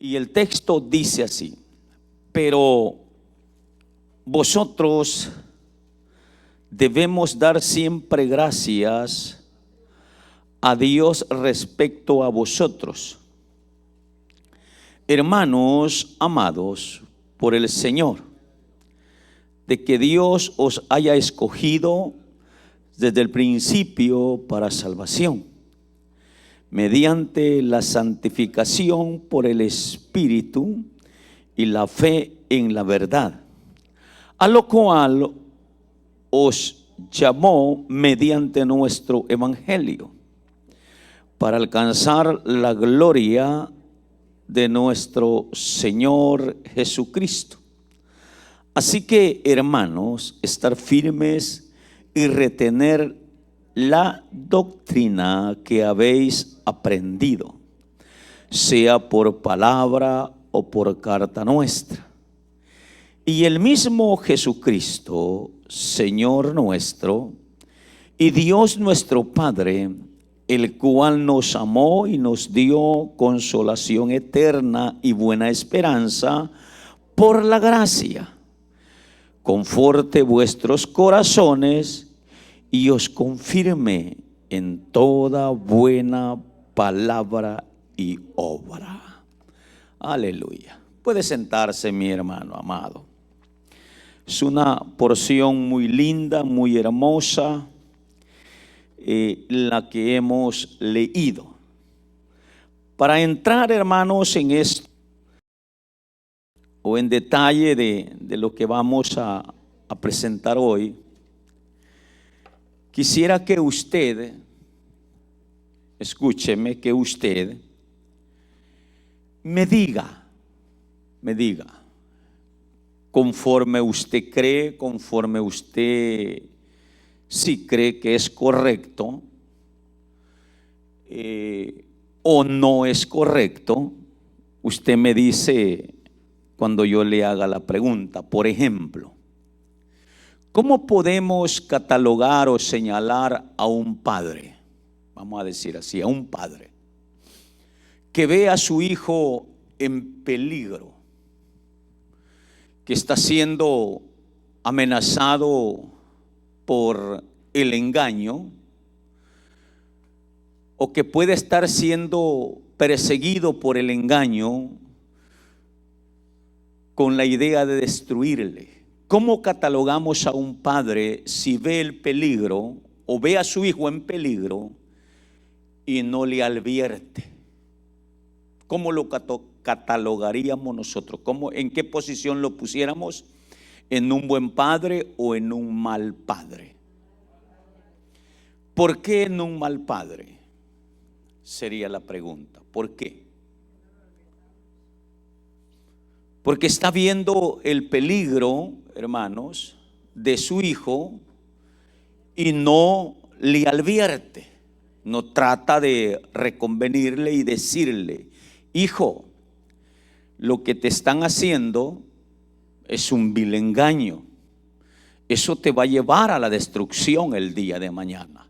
Y el texto dice así: pero vosotros debemos dar siempre gracias a Dios respecto a vosotros, hermanos amados por el Señor, de que Dios os haya escogido desde el principio para salvación, mediante la santificación por el Espíritu y la fe en la verdad, a lo cual os llamó mediante nuestro evangelio, para alcanzar la gloria de nuestro Señor Jesucristo. Así que, hermanos, estar firmes y retener la doctrina que habéis aprendido, sea por palabra o por carta nuestra. Y el mismo Jesucristo, Señor nuestro, y Dios nuestro Padre, el cual nos amó y nos dio consolación eterna y buena esperanza por la gracia, conforte vuestros corazones y os confirme en toda buena palabra y obra. Aleluya. Puede sentarse, mi hermano amado. Es una porción muy linda, muy hermosa, la que hemos leído. Para entrar, hermanos, en esto o en detalle de lo que vamos a presentar hoy, quisiera que usted, escúcheme, que usted me diga, conforme usted cree, conforme usted si cree que es correcto o no es correcto, usted me dice cuando yo le haga la pregunta. Por ejemplo, ¿cómo podemos catalogar o señalar a un padre? Vamos a decir así, a un padre que ve a su hijo en peligro, que está siendo amenazado por el engaño, o que puede estar siendo perseguido por el engaño con la idea de destruirle. ¿Cómo catalogamos a un padre si ve el peligro o ve a su hijo en peligro y no le advierte? ¿Cómo lo catalogaríamos nosotros? ¿En qué posición lo pusiéramos? ¿En un buen padre o en un mal padre? ¿Por qué en un mal padre? Sería la pregunta. ¿Por qué? Porque está viendo el peligro, hermanos, de su hijo y no le advierte, no trata de reconvenirle y decirle: hijo, lo que te están haciendo es un vil engaño. Eso te va a llevar a la destrucción el día de mañana.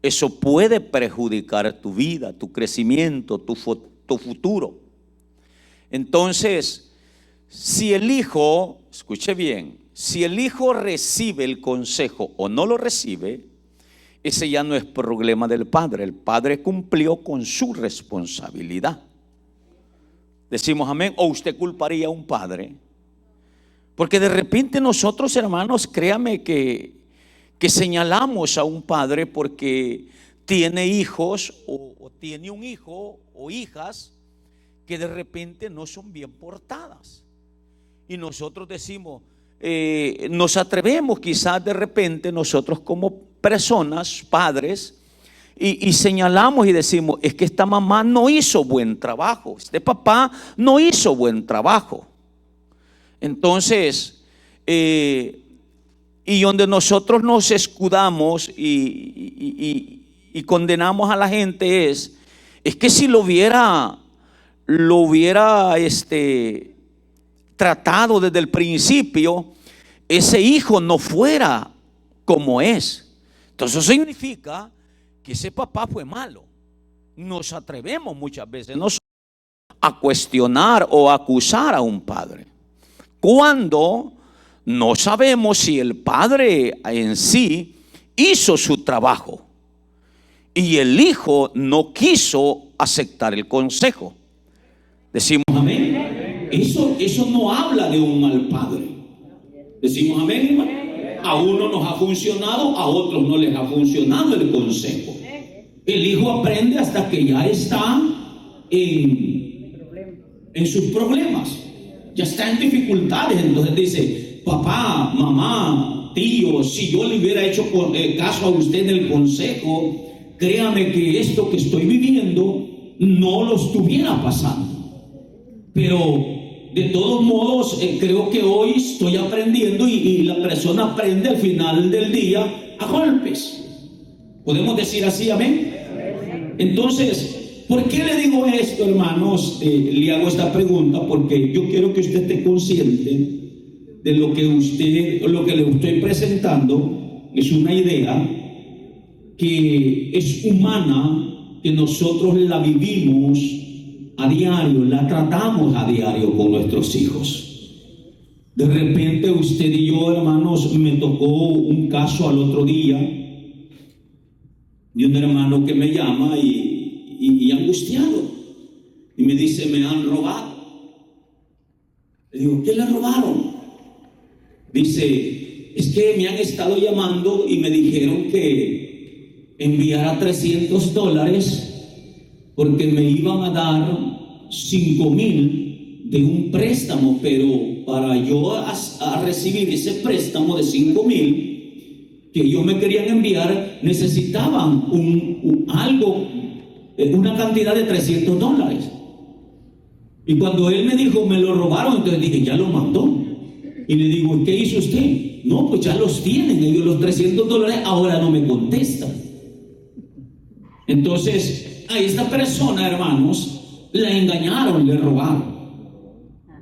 Eso puede perjudicar tu vida, tu crecimiento, tu futuro. Entonces, si el hijo, escuche bien, si el hijo recibe el consejo o no lo recibe, ese ya no es problema del padre. El padre cumplió con su responsabilidad. Decimos amén. ¿O usted culparía a un padre? Porque de repente nosotros, hermanos, créame que señalamos a un padre porque tiene hijos o tiene un hijo o hijas que de repente no son bien portadas. Y nosotros decimos, nos atrevemos quizás de repente nosotros como personas, padres, y señalamos y decimos: es que esta mamá no hizo buen trabajo, este papá no hizo buen trabajo. Entonces, y donde nosotros nos escudamos y condenamos a la gente es que si lo hubiera tratado desde el principio, ese hijo no fuera como es. Entonces eso significa que ese papá fue malo. Nos atrevemos muchas veces nosotros a cuestionar o a acusar a un padre, cuando no sabemos si el padre en sí hizo su trabajo y el hijo no quiso aceptar el consejo. Decimos amén. Eso no habla de un mal padre. Decimos amén, hermano. A uno nos ha funcionado, a otros no les ha funcionado el consejo. El hijo aprende hasta que ya está en sus problemas, ya está en dificultades. Entonces dice: papá, mamá, tío, si yo le hubiera hecho caso a usted en el consejo, créame que esto que estoy viviendo no lo estuviera pasando. Pero de todos modos, creo que hoy estoy aprendiendo y la persona aprende al final del día a golpes. ¿Podemos decir así, amén? Entonces, ¿por qué le digo esto, hermanos? Le hago esta pregunta porque yo quiero que usted esté consciente de lo que le estoy presentando. Es una idea que es humana, que nosotros la vivimos a diario, la tratamos a diario con nuestros hijos. De repente usted y yo, hermanos, me tocó un caso al otro día de un hermano que me llama y angustiado, y me dice: me han robado. Le digo: ¿qué le robaron? Dice: es que me han estado llamando y me dijeron que enviara $300 porque me iban a dar 5,000 de un préstamo, pero para yo a recibir ese préstamo de 5,000 que ellos me querían enviar, necesitaban una cantidad de $300. Y cuando él me dijo: me lo robaron, entonces dije: ya lo mandó. Y le digo: ¿qué hizo usted? No, pues ya los tienen ellos los $300, ahora no me contestan. Entonces, a esta persona, hermanos, la engañaron, le robaron.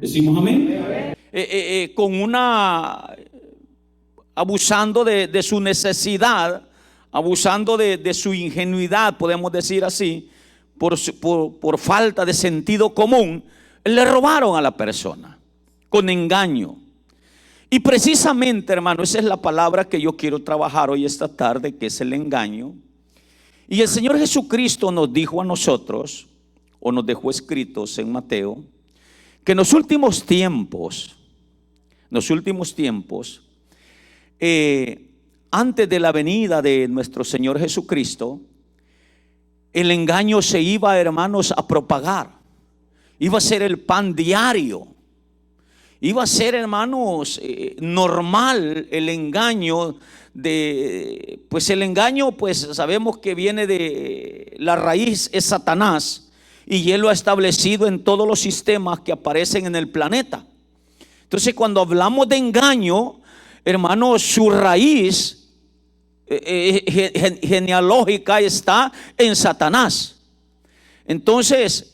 Decimos amén. Abusando de su necesidad, abusando de su ingenuidad, podemos decir así, por falta de sentido común, le robaron a la persona con engaño. Y precisamente, hermano, esa es la palabra que yo quiero trabajar hoy esta tarde, que es el engaño. Y el Señor Jesucristo nos dijo a nosotros, o nos dejó escritos en Mateo, que en los últimos tiempos, antes de la venida de nuestro Señor Jesucristo, el engaño se iba, hermanos, a propagar. Iba a ser el pan diario. Iba a ser, hermanos, normal el engaño. Pues el engaño, pues sabemos que viene de la raíz, es Satanás, y él lo ha establecido en todos los sistemas que aparecen en el planeta. Entonces, cuando hablamos de engaño, hermanos, su raíz genealógica está en Satanás. Entonces,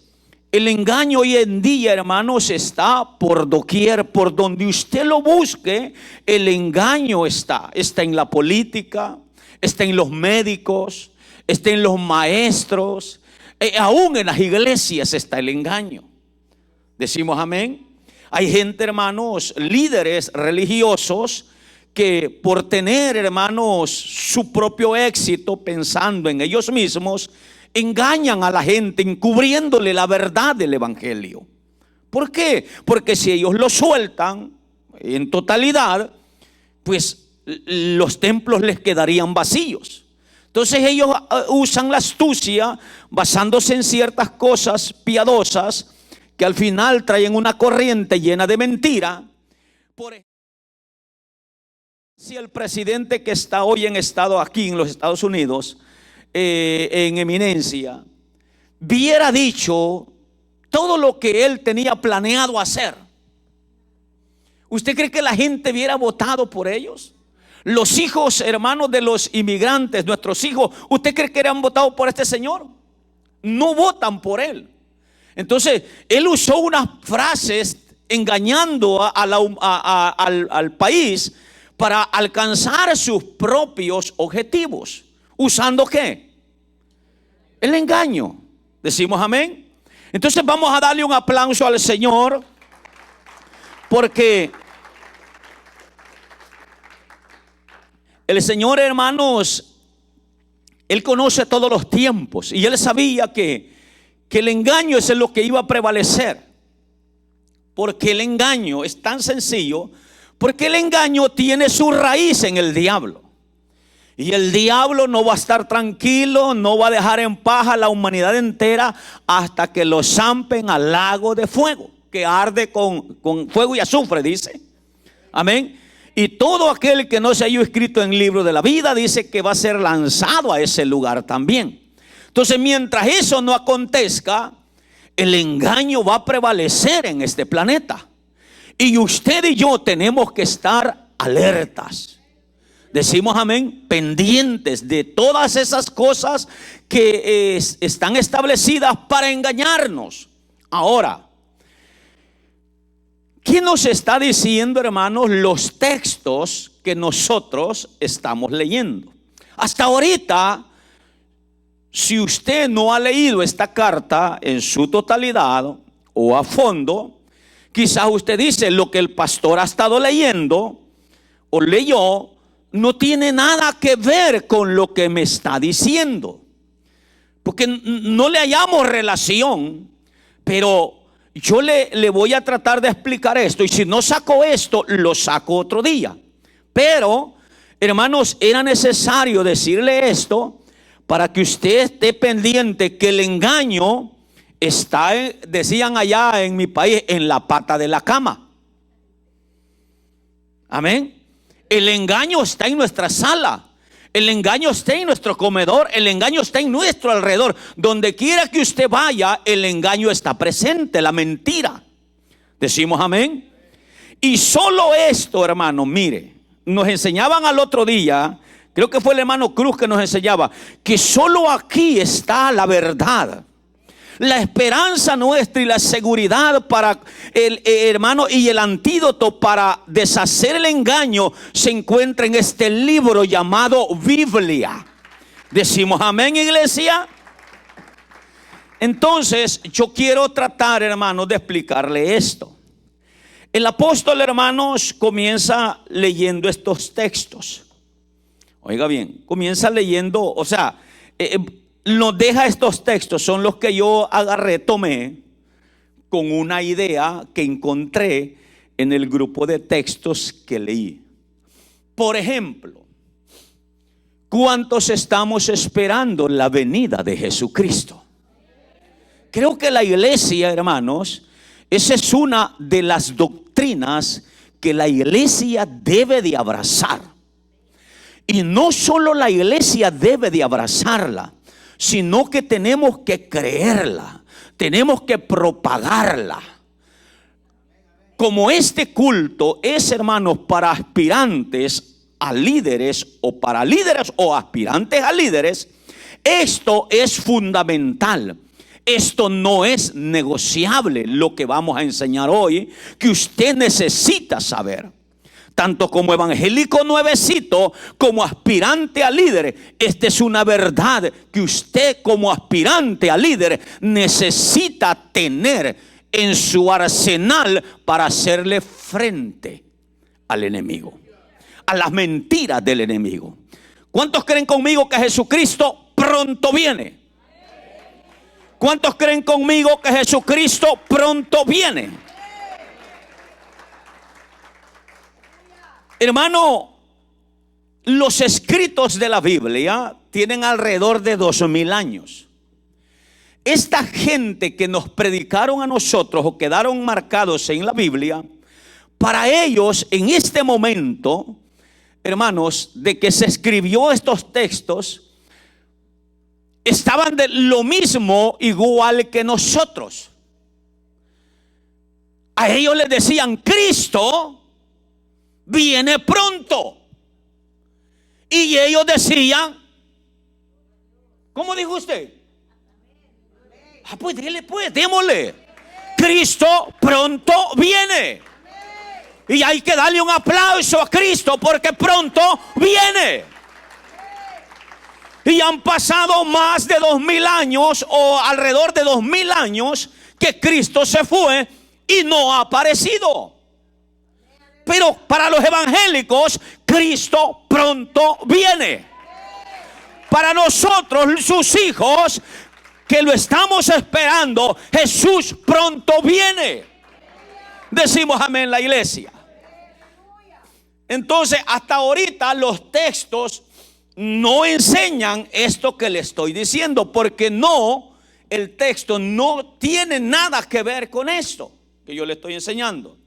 el engaño hoy en día, hermanos, está por doquier, por donde usted lo busque. El engaño está en la política, está en los médicos, está en los maestros, aún en las iglesias está el engaño. Decimos amén. Hay gente, hermanos, líderes religiosos, que por tener, hermanos, su propio éxito, pensando en ellos mismos, engañan a la gente, encubriéndole la verdad del evangelio. ¿Por qué? Porque si ellos lo sueltan en totalidad, pues los templos les quedarían vacíos. Entonces ellos usan la astucia basándose en ciertas cosas piadosas que al final traen una corriente llena de mentira. Por ejemplo, si el presidente que está hoy aquí en los Estados Unidos, en eminencia, hubiera dicho todo lo que él tenía planeado hacer, ¿usted cree que la gente hubiera votado por ellos? Los hijos, hermanos, de los inmigrantes, nuestros hijos, ¿usted cree que eran votados por este señor? No votan por él. Entonces, él usó unas frases engañando al país para alcanzar sus propios objetivos. ¿Usando qué? El engaño. Decimos amén. Entonces vamos a darle un aplauso al Señor, porque el Señor, hermanos, Él conoce todos los tiempos y Él sabía que el engaño es lo que iba a prevalecer. Porque el engaño es tan sencillo, porque el engaño tiene su raíz en el diablo. Y el diablo no va a estar tranquilo, no va a dejar en paz a la humanidad entera hasta que lo zampen al lago de fuego, que arde con fuego y azufre, dice. Amén. Y todo aquel que no se haya escrito en el libro de la vida, dice que va a ser lanzado a ese lugar también. Entonces, mientras eso no acontezca, el engaño va a prevalecer en este planeta. Y usted y yo tenemos que estar alertas. Decimos amén, pendientes de todas esas cosas que están establecidas para engañarnos. Ahora, ¿qué nos está diciendo, hermanos, los textos que nosotros estamos leyendo? Hasta ahorita, si usted no ha leído esta carta en su totalidad o a fondo, quizás usted dice: lo que el pastor ha estado leyendo o leyó no tiene nada que ver con lo que me está diciendo, porque no le hallamos relación. Pero yo le voy a tratar de explicar esto, y si no saco esto, lo saco otro día. Pero, hermanos, era necesario decirle esto para que usted esté pendiente que el engaño está, decían allá en mi país, en la pata de la cama. Amén. El engaño está en nuestra sala, el engaño está en nuestro comedor, el engaño está en nuestro alrededor. Donde quiera que usted vaya, el engaño está presente, la mentira. Decimos amén. Y solo esto, hermano, mire, nos enseñaban al otro día, creo que fue el hermano Cruz que nos enseñaba, que solo aquí está la verdad. La esperanza nuestra y la seguridad para el hermano, y el antídoto para deshacer el engaño se encuentra en este libro llamado Biblia. Decimos amén, iglesia. Entonces yo quiero tratar, hermanos, de explicarle esto. El apóstol, hermanos, comienza leyendo estos textos. Oiga bien, comienza leyendo, o sea, nos deja estos textos, son los que yo agarré, tomé con una idea que encontré en el grupo de textos que leí. Por ejemplo, ¿cuántos estamos esperando la venida de Jesucristo? Creo que la iglesia, hermanos, esa es una de las doctrinas que la iglesia debe de abrazar. Y no solo la iglesia debe de abrazarla, sino que tenemos que creerla, tenemos que propagarla. Como este culto es, hermanos, para aspirantes a líderes, o para líderes o aspirantes a líderes, esto es fundamental. Esto no es negociable, lo que vamos a enseñar hoy, que usted necesita saber. Tanto como evangélico nuevecito, como aspirante a líder, esta es una verdad que usted como aspirante a líder necesita tener en su arsenal para hacerle frente al enemigo, a las mentiras del enemigo. ¿Cuántos creen conmigo que Jesucristo pronto viene? ¿Cuántos creen conmigo que Jesucristo pronto viene? Hermano, los escritos de la Biblia tienen alrededor de 2000 años. Esta gente que nos predicaron a nosotros o quedaron marcados en la Biblia, para ellos en este momento, hermanos, de que se escribió estos textos, estaban de lo mismo, igual que nosotros. A ellos les decían: Cristo viene pronto. Y ellos decían, ¿cómo dijo usted? Pues dile, pues, démosle. Cristo pronto viene. Y hay que darle un aplauso a Cristo porque pronto viene. Y han pasado más de 2000 años, o alrededor de 2000 años, que Cristo se fue y no ha aparecido. Pero para los evangélicos, Cristo pronto viene. Para nosotros, sus hijos, que lo estamos esperando, Jesús pronto viene. Decimos amén, la iglesia. Entonces, hasta ahorita los textos no enseñan esto que le estoy diciendo, porque el texto no tiene nada que ver con esto que yo le estoy enseñando.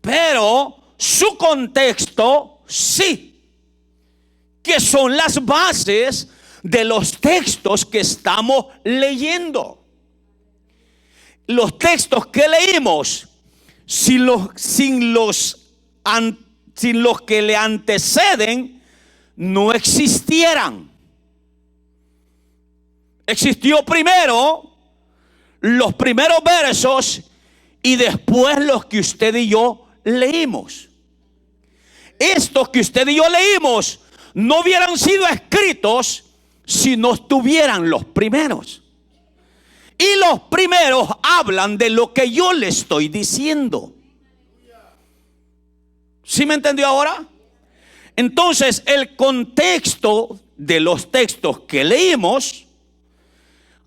Pero su contexto sí, que son las bases de los textos que estamos leyendo. Los textos que leímos, sin los que le anteceden, no existieran. Existió primero los primeros versos y después los que usted y yo leímos. Estos que usted y yo leímos no hubieran sido escritos si no estuvieran los primeros. Y los primeros hablan de lo que yo le estoy diciendo. ¿Sí me entendió ahora? Entonces, el contexto de los textos que leímos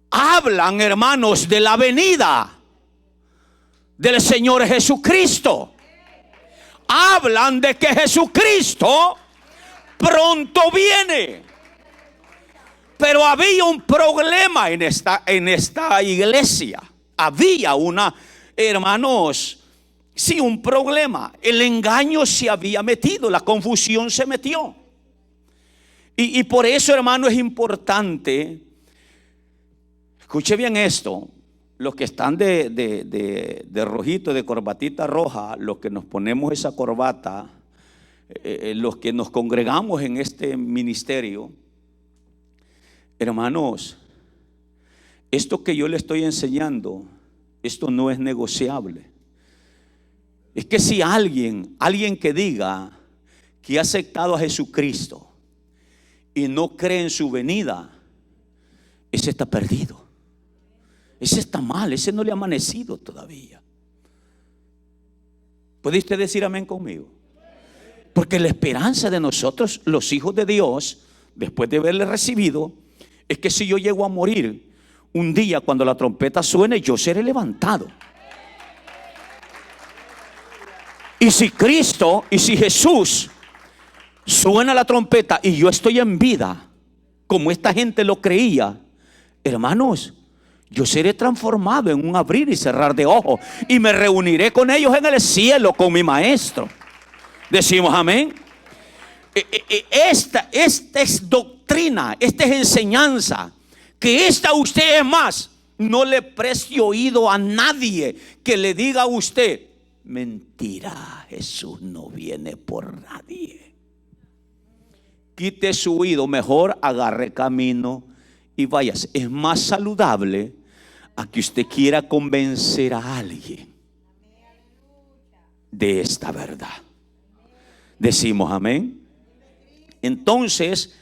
hablan, hermanos, de la venida del Señor Jesucristo. Hablan de que Jesucristo pronto viene. Pero había un problema en esta iglesia. Había hermanos, sí, un problema. El engaño se había metido, la confusión se metió. Y por eso, hermano, es importante, escuche bien esto, los que están de rojito, de corbatita roja, los que nos ponemos esa corbata, los que nos congregamos en este ministerio, hermanos, esto que yo le estoy enseñando, esto no es negociable. Es que si alguien que diga que ha aceptado a Jesucristo y no cree en su venida, ese está perdido. Ese está mal, ese no le ha amanecido todavía. ¿Puede usted decir amén conmigo? Porque la esperanza de nosotros, los hijos de Dios, después de haberle recibido, es que si yo llego a morir, un día cuando la trompeta suene, yo seré levantado. Y si Cristo y si Jesús suena la trompeta y yo estoy en vida, como esta gente lo creía, hermanos, yo seré transformado en un abrir y cerrar de ojos y me reuniré con ellos en el cielo con mi maestro. Decimos amén. Esta es doctrina, esta es enseñanza. Que esta usted, es más, no le preste oído a nadie que le diga a usted: mentira, Jesús no viene por nadie. Quite su oído, mejor agarre camino y váyase. Es más saludable a que usted quiera convencer a alguien de esta verdad. Decimos amén. Entonces,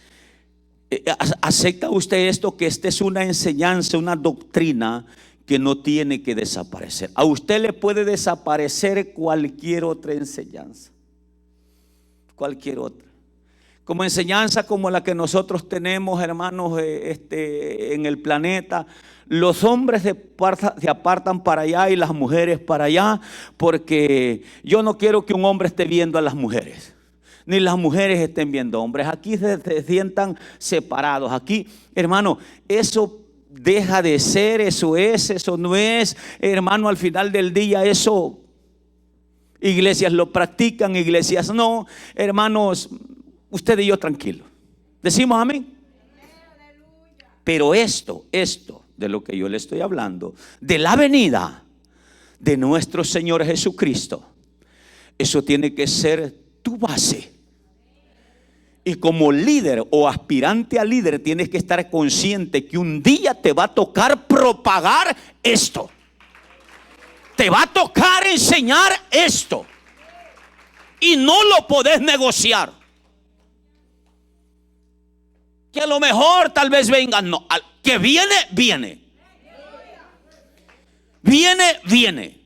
¿acepta usted esto? Que esta es una enseñanza, una doctrina que no tiene que desaparecer. A usted le puede desaparecer cualquier otra enseñanza, cualquier otra, como enseñanza como la que nosotros tenemos, hermanos, en el planeta. Los hombres se apartan para allá y las mujeres para allá, porque yo no quiero que un hombre esté viendo a las mujeres, ni las mujeres estén viendo hombres. Aquí se sientan separados. Aquí, hermano, eso deja de ser, eso no es, hermano. Al final del día, eso iglesias lo practican, iglesias no. Hermanos, usted y yo tranquilos. Decimos amén. Pero esto de lo que yo le estoy hablando, de la venida de nuestro Señor Jesucristo, eso tiene que ser tu base. Y como líder o aspirante a líder, tienes que estar consciente que un día te va a tocar propagar esto. Te va a tocar enseñar esto. Y no lo podés negociar. Que a lo mejor tal vez vengan, no, que viene, viene. Viene, viene.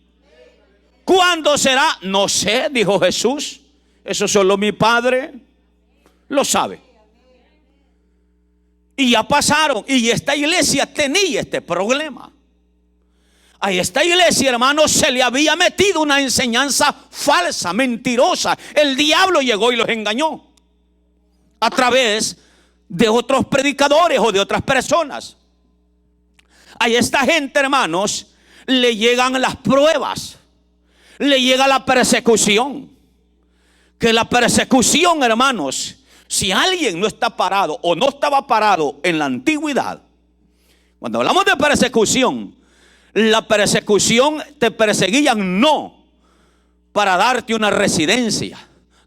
¿Cuándo será? No sé, dijo Jesús. Eso solo mi Padre lo sabe. Y ya pasaron. Y esta iglesia tenía este problema. A esta iglesia, hermanos, se le había metido una enseñanza falsa, mentirosa. El diablo llegó y los engañó a través de otros predicadores o de otras personas. A esta gente, hermanos, le llegan las pruebas, le llega la persecución. Que la persecución, hermanos, si alguien no está parado o no estaba parado en la antigüedad, cuando hablamos de persecución, la persecución te perseguían no para darte una residencia,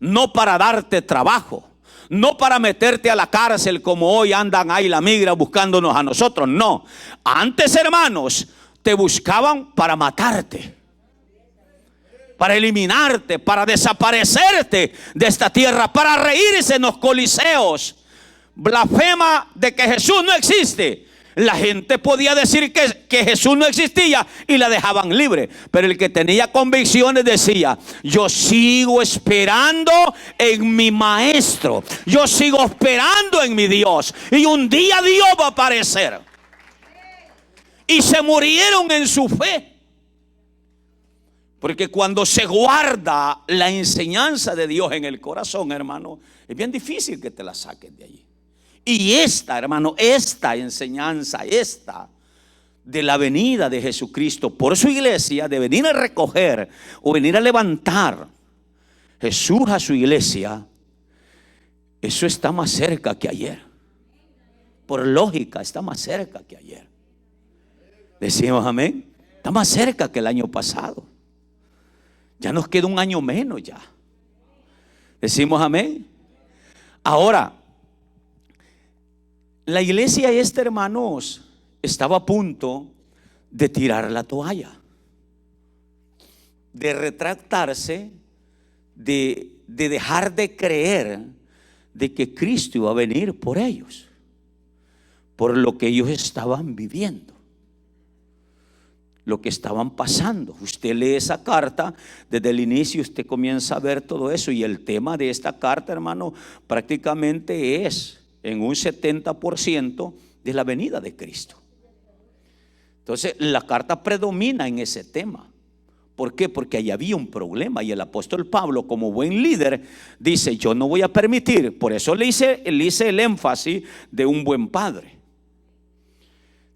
no para darte trabajo, no para meterte a la cárcel como hoy andan ahí la migra buscándonos a nosotros. No, antes, hermanos, te buscaban para matarte, para eliminarte, para desaparecerte de esta tierra, para reírse en los coliseos, blasfema de que Jesús no existe. La gente podía decir que Jesús no existía y la dejaban libre. Pero el que tenía convicciones decía: yo sigo esperando en mi maestro, yo sigo esperando en mi Dios, y un día Dios va a aparecer. Y se murieron en su fe. Porque cuando se guarda la enseñanza de Dios en el corazón, hermano, es bien difícil que te la saques de allí. Y esta, hermano, esta enseñanza, esta de la venida de Jesucristo por su iglesia, de venir a recoger o venir a levantar Jesús a su iglesia, eso está más cerca que ayer. Por lógica, está más cerca que ayer. Decimos amén. Está más cerca que el año pasado. Ya nos queda un año menos ya. Decimos amén. Ahora, la iglesia hermanos, estaba a punto de tirar la toalla, de retractarse, de dejar de creer de que Cristo iba a venir por ellos, por lo que ellos estaban viviendo, lo que estaban pasando. Usted lee esa carta, desde el inicio usted comienza a ver todo eso, y el tema de esta carta, hermano, prácticamente es en un 70% de la venida de Cristo. Entonces la carta predomina en ese tema. ¿Por qué? Porque ahí había un problema, y el apóstol Pablo, como buen líder, dice: yo no voy a permitir. Por eso le hice el énfasis de un buen padre.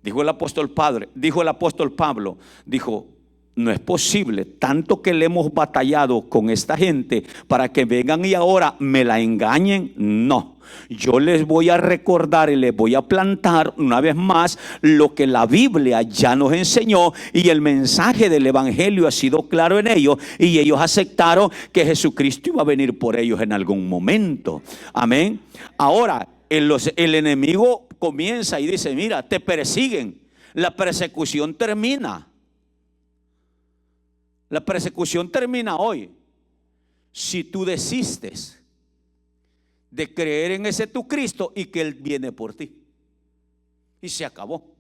Dijo el apóstol Pablo, dijo: no es posible, tanto que le hemos batallado con esta gente para que vengan y ahora me la engañen. No, yo les voy a recordar y les voy a plantar una vez más lo que la Biblia ya nos enseñó, y el mensaje del evangelio ha sido claro en ellos, y ellos aceptaron que Jesucristo iba a venir por ellos en algún momento. Amén. Ahora el enemigo comienza y dice: mira, te persiguen, la persecución termina. La persecución termina hoy si tú desistes de creer en ese tu Cristo y que Él viene por ti. Y se acabó.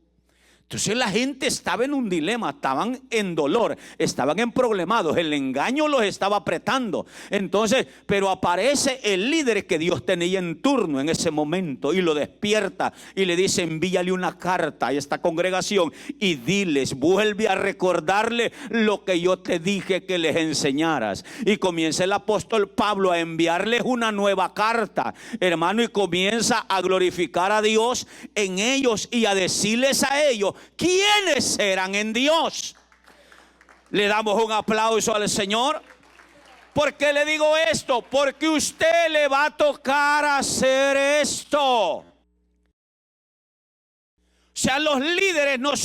Entonces la gente estaba en un dilema, estaban en dolor, estaban en problemados, el engaño los estaba apretando. Entonces, pero aparece el líder que Dios tenía en turno en ese momento y lo despierta y le dice: envíale una carta a esta congregación y diles, vuelve a recordarle lo que yo te dije que les enseñaras. Y comienza el apóstol Pablo a enviarles una nueva carta, hermano, y comienza a glorificar a Dios en ellos y a decirles a ellos quiénes eran en Dios. Le damos un aplauso al Señor. ¿Por qué le digo esto? Porque usted le va a tocar hacer esto. O sea, los líderes no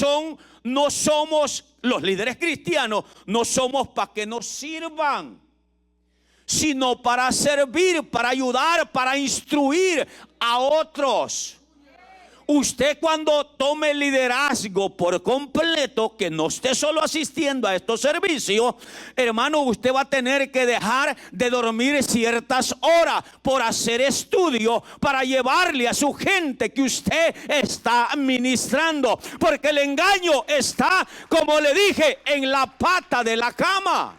somos los líderes cristianos, no somos para que nos sirvan, sino para servir, para ayudar, para instruir a otros. usted cuando tome liderazgo por completo, que no esté solo asistiendo a estos servicios, hermano, usted va a tener que dejar de dormir ciertas horas por hacer estudio para llevarle a su gente que usted está ministrando, porque el engaño está, como le dije, en la pata de la cama.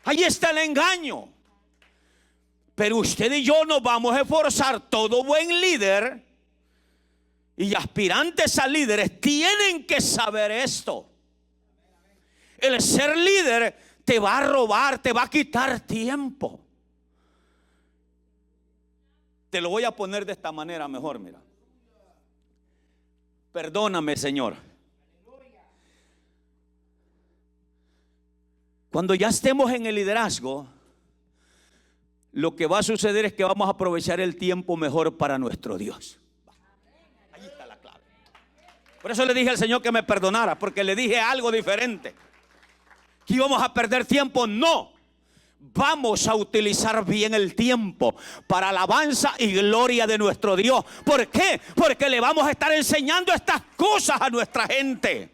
Ahí está el engaño. Pero usted y yo nos vamos a esforzar. Todo buen líder y aspirantes a líderes tienen que saber esto. El ser líder te va a robar, te va a quitar tiempo. Te lo voy a poner de esta manera mejor, mira. Perdóname, Señor. Cuando ya estemos en el liderazgo, lo que va a suceder es que vamos a aprovechar el tiempo mejor para nuestro Dios. Ahí está la clave. Por eso le dije al Señor que me perdonara, porque le dije algo diferente. Que íbamos a perder tiempo. No. Vamos a utilizar bien el tiempo para alabanza y gloria de nuestro Dios. ¿Por qué? Porque le vamos a estar enseñando estas cosas a nuestra gente.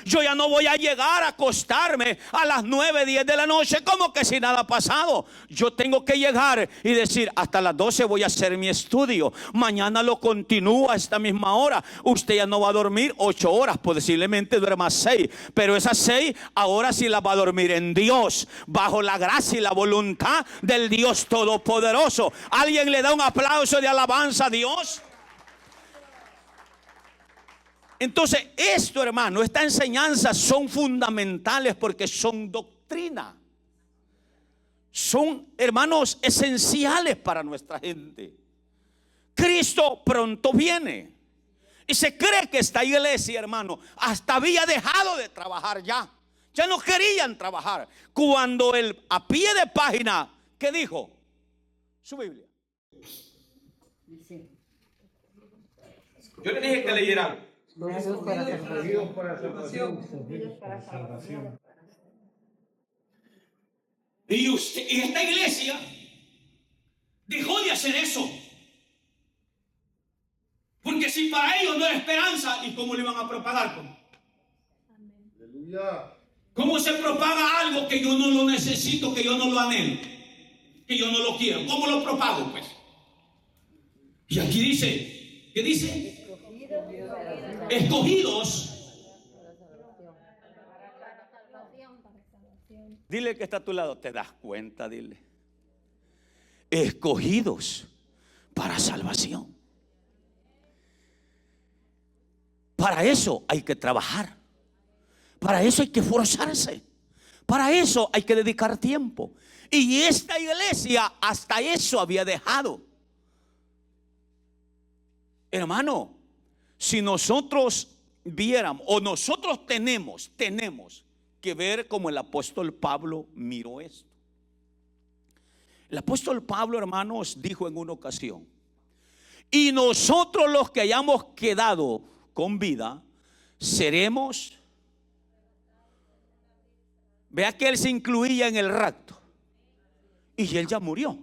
Yo ya no voy a llegar a acostarme a las 9, 10 de la noche como que si nada ha pasado. Yo tengo que llegar y decir, hasta las 12 voy a hacer mi estudio. Mañana lo continúo a esta misma hora. Usted ya no va a dormir 8 horas, posiblemente duerma 6. Pero esas 6 ahora sí las va a dormir en Dios, bajo la gracia y la voluntad del Dios Todopoderoso. ¿Alguien le da un aplauso de alabanza a Dios? Entonces esto, hermano, esta enseñanza son fundamentales porque son doctrina. Son, hermanos, esenciales para nuestra gente. Cristo pronto viene. Y se cree que esta iglesia, hermano, hasta había dejado de trabajar ya. Ya no querían trabajar. Cuando él, a pie de página, ¿qué dijo? Su Biblia. Yo le dije que leyeran. Escogidos para salvación. Y esta iglesia dejó de hacer eso. Porque si para ellos no era esperanza, ¿y cómo lo iban a propagar? Aleluya. ¿Cómo se propaga algo que yo no lo necesito, que yo no lo anhelo, que yo no lo quiero? ¿Cómo lo propago, pues? Y aquí dice, ¿qué dice? Escogidos. Dile que está a tu lado, ¿te das cuenta? Dile. Escogidos para salvación. Para eso hay que trabajar. Para eso hay que esforzarse. Para eso hay que dedicar tiempo. Y esta iglesia hasta eso había dejado. Hermano, si nosotros viéramos, o nosotros tenemos que ver como el apóstol Pablo miró esto. El apóstol Pablo, hermanos, dijo en una ocasión: y nosotros los que hayamos quedado con vida, seremos. Vea que él se incluía en el rapto. Y él ya murió,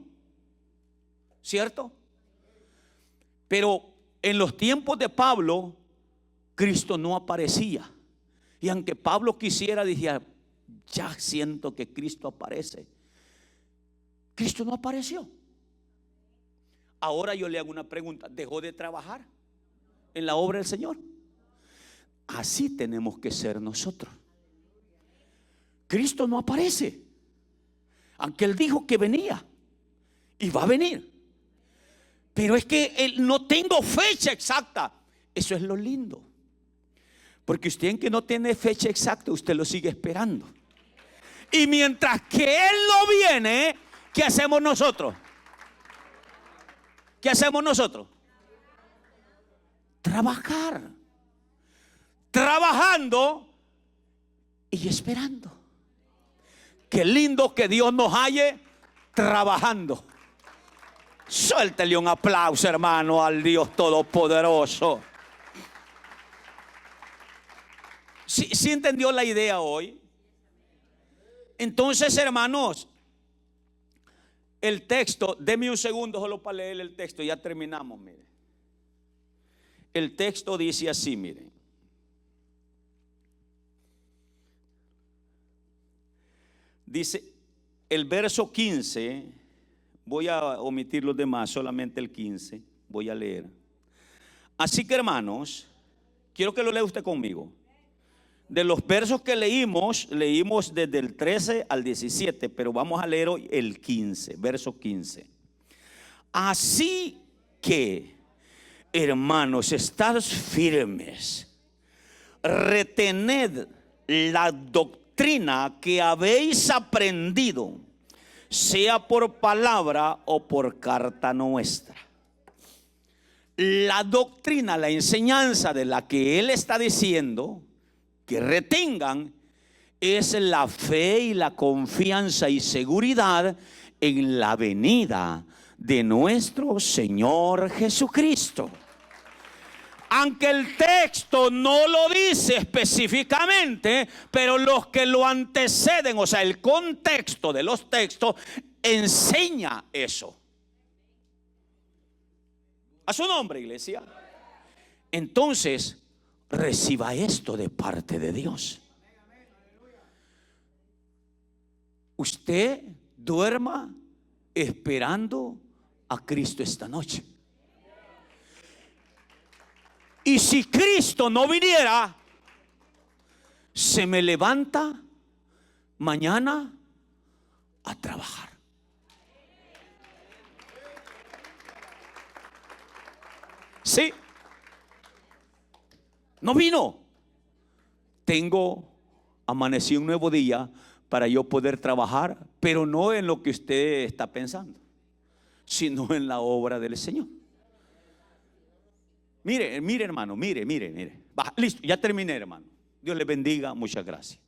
¿cierto? Pero en los tiempos de Pablo, Cristo no aparecía. Y aunque Pablo quisiera, decía, ya siento que Cristo aparece. Cristo no apareció. Ahora yo le hago una pregunta: ¿dejó de trabajar en la obra del Señor? Así tenemos que ser nosotros. Cristo no aparece, aunque Él dijo que venía y va a venir. Pero es que no tengo fecha exacta. Eso es lo lindo. Porque usted, en que no tiene fecha exacta, usted lo sigue esperando. Y mientras que Él no viene, ¿qué hacemos nosotros? ¿Qué hacemos nosotros? Trabajar. Trabajando y esperando. Qué lindo que Dios nos halle trabajando. Suéltele un aplauso, hermano, al Dios Todopoderoso. ¿Sí entendió la idea hoy? Entonces, hermanos, el texto, deme un segundo solo para leer el texto, ya terminamos, mire. El texto dice así, miren. Dice el verso 15, voy a omitir los demás, solamente el 15, voy a leer. Así que hermanos, quiero que lo lea usted conmigo. De los versos que leímos desde el 13 al 17, pero vamos a leer hoy el 15, verso 15. Así que, hermanos, estad firmes, retened la doctrina que habéis aprendido, sea por palabra o por carta nuestra. La doctrina, la enseñanza de la que él está diciendo que retengan, es la fe y la confianza y seguridad en la venida de nuestro Señor Jesucristo. Aunque el texto no lo dice específicamente, pero los que lo anteceden, o sea, el contexto de los textos enseña eso. A su nombre, iglesia. Entonces, reciba esto de parte de Dios. Usted duerma esperando a Cristo esta noche. Y si Cristo no viniera, se me levanta mañana a trabajar. Sí. No vino. Amanecí un nuevo día para yo poder trabajar, pero no en lo que usted está pensando, sino en la obra del Señor. Mire, hermano, mire. Va, listo, ya terminé, hermano. Dios le bendiga, muchas gracias.